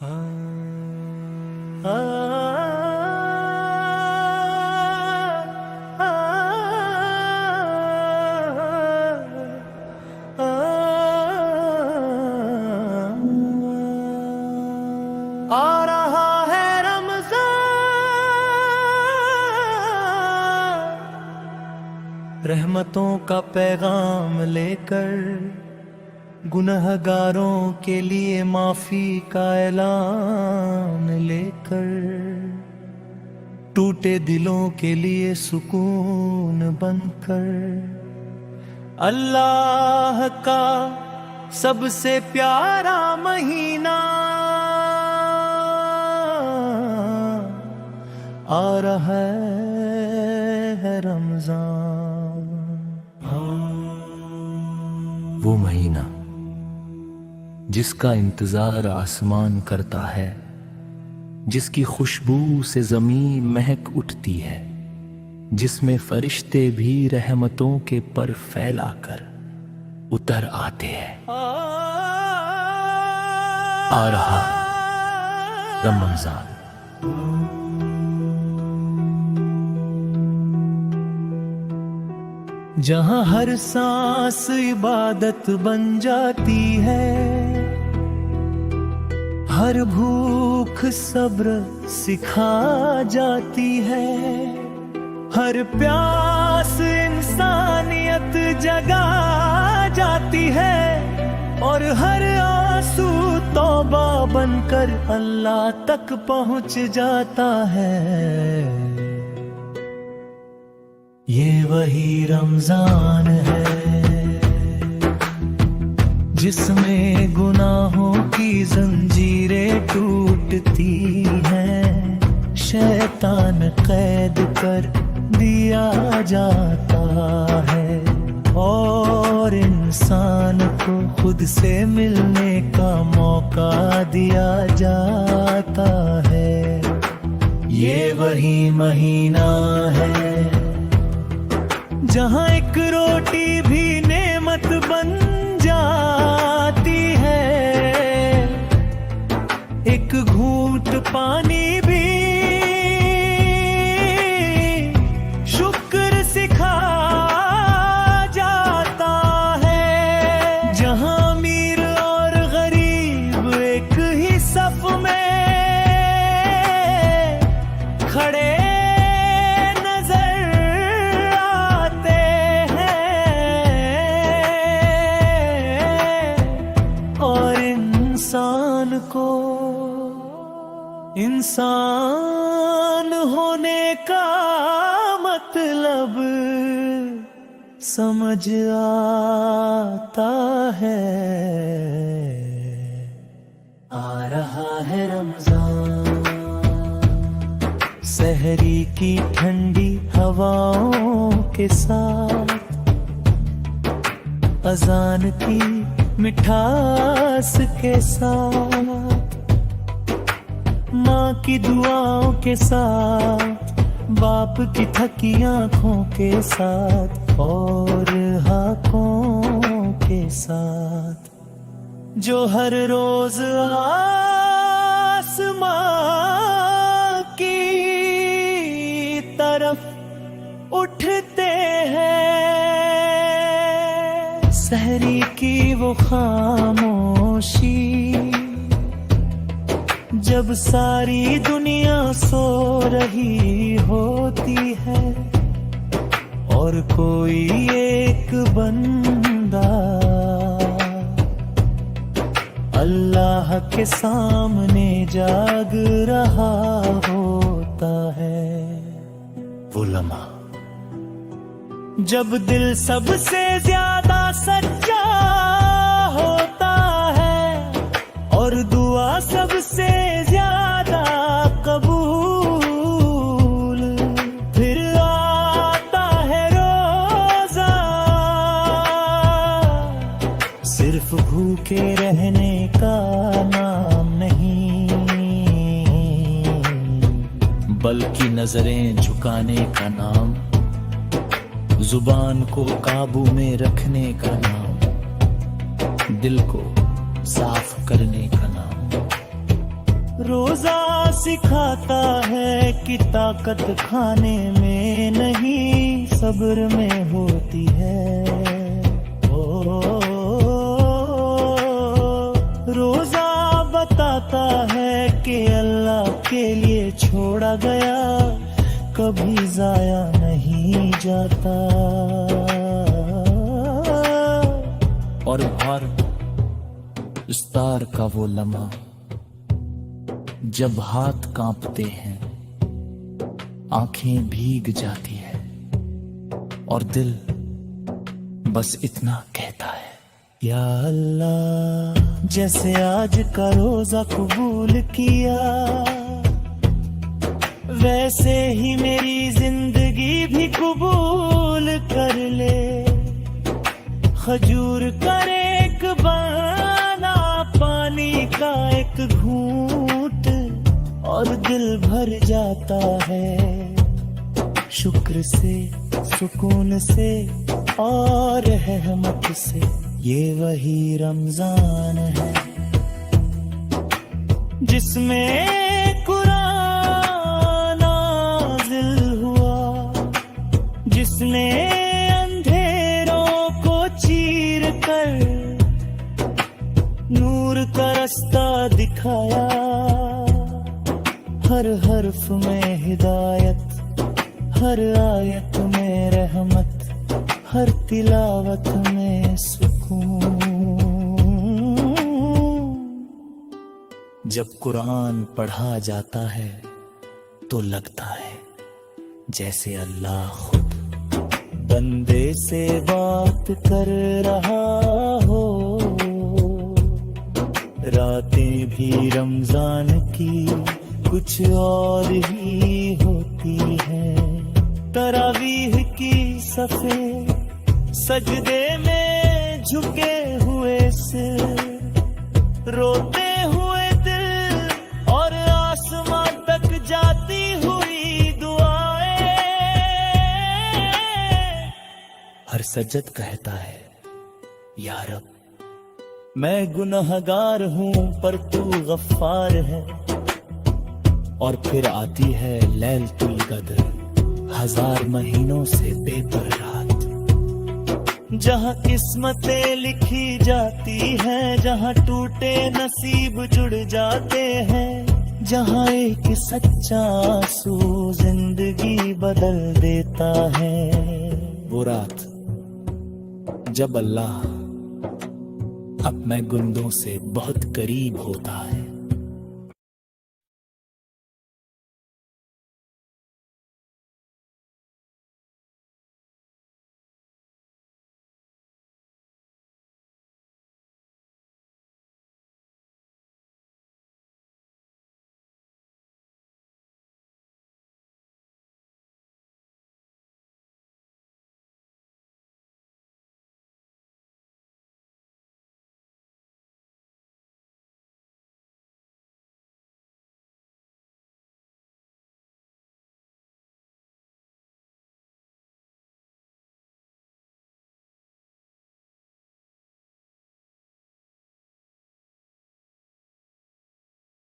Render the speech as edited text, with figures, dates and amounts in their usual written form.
آ رہا ہے رمضان، رحمتوں کا پیغام لے کر، گنہگاروں کے لیے معافی کا اعلان لے کر، ٹوٹے دلوں کے لیے سکون بن کر، اللہ کا سب سے پیارا مہینہ آ رہا ہے رمضان۔ وہ مہینہ جس کا انتظار آسمان کرتا ہے، جس کی خوشبو سے زمین مہک اٹھتی ہے، جس میں فرشتے بھی رحمتوں کے پر پھیلا کر اتر آتے ہیں۔ آ رہا رمضان۔ جہاں ہر سانس عبادت بن جاتی ہے، ہر بھوک صبر سکھا جاتی ہے، ہر پیاس انسانیت جگا جاتی ہے، اور ہر آنسو توبہ بن کر اللہ تک پہنچ جاتا ہے۔ یہ وہی رمضان ہے جس میں گناہوں کی زنجیریں ٹوٹتی ہیں، شیطان قید کر دیا جاتا ہے، اور انسان کو خود سے ملنے کا موقع دیا جاتا ہے۔ یہ وہی مہینہ ہے جہاں ایک روٹی بھی نعمت بن جاتی ہے، ایک گھونٹ پانی بھی شکر سکھا جاتا ہے، جہاں امیر اور غریب ایک ہی صف میں کھڑے انسان ہونے کا مطلب سمجھ آتا ہے۔ آ رہا ہے رمضان، سحری کی ٹھنڈی ہواؤں کے ساتھ، اذان کی مٹھاس کے ساتھ، ماں کی دعاؤں کے ساتھ، باپ کی تھکی آنکھوں کے ساتھ، اور حقوں کے ساتھ، جو ہر روز آسمان کی طرف اٹھتے ہیں۔ سحری کی وہ خاموشی جب ساری دنیا سو رہی ہوتی ہے، اور کوئی ایک بندہ اللہ کے سامنے جاگ رہا ہوتا ہے۔ وہ لمحہ جب دل سب سے زیادہ سچا ہوتا ہے، اور دعا سب سے زیادہ قبول، پھر آتا ہے روزہ، صرف بھوکے رہنے کا نام نہیں، بلکہ نظریں جھکانے کا نام، زبان کو قابو میں رکھنے کا نام، دل کو صاف کرنے کا نام۔ روزہ سکھاتا ہے کہ طاقت کھانے میں نہیں صبر میں ہوتی ہے. روزہ بتاتا ہے کہ اللہ کے لیے چھوڑا گیا کبھی ضائع نہیں جاتا. اور بھار افطار کا وہ لمحہ جب ہاتھ کانپتے ہیں، آنکھیں بھیگ جاتی ہے اور دل بس اتنا کہتا ہے، یا اللہ جیسے آج کا روزہ قبول کیا ویسے ہی میری زندگی بھی قبول کر لے. کھجور کر ایک بانا، پانی کا ایک گھونٹ اور دل بھر جاتا ہے شکر سے، سکون سے اور رحمت سے. یہ وہی رمضان ہے جس میں قرآن نازل ہوا، جس نے اندھیروں کو چیر کر نور کا رستہ دکھایا. ہر حرف میں ہدایت، ہر آیت میں رحمت، ہر تلاوت میں سکون. جب قرآن پڑھا جاتا ہے تو لگتا ہے جیسے اللہ خود بندے سے بات کر رہا ہو. راتیں بھی رمضان کی کچھ اور ہی ہوتی ہیں. تراویح کی صفیں سجدے میں جھکے ہوئے سر، روتے ہوئے دل اور آسمان تک جاتی ہوئی دعائیں. ہر سجد کہتا ہے، یا رب میں گنہگار ہوں پر تو غفار ہے. اور پھر آتی ہے لیلۃ القدر، 1000 مہینوں سے بہتر رات، جہاں قسمتیں لکھی جاتی ہیں، جہاں ٹوٹے نصیب جڑ جاتے ہیں، جہاں ایک سچا آنسو زندگی بدل دیتا ہے. وہ رات جب اللہ اپنے گندوں سے بہت قریب ہوتا ہے.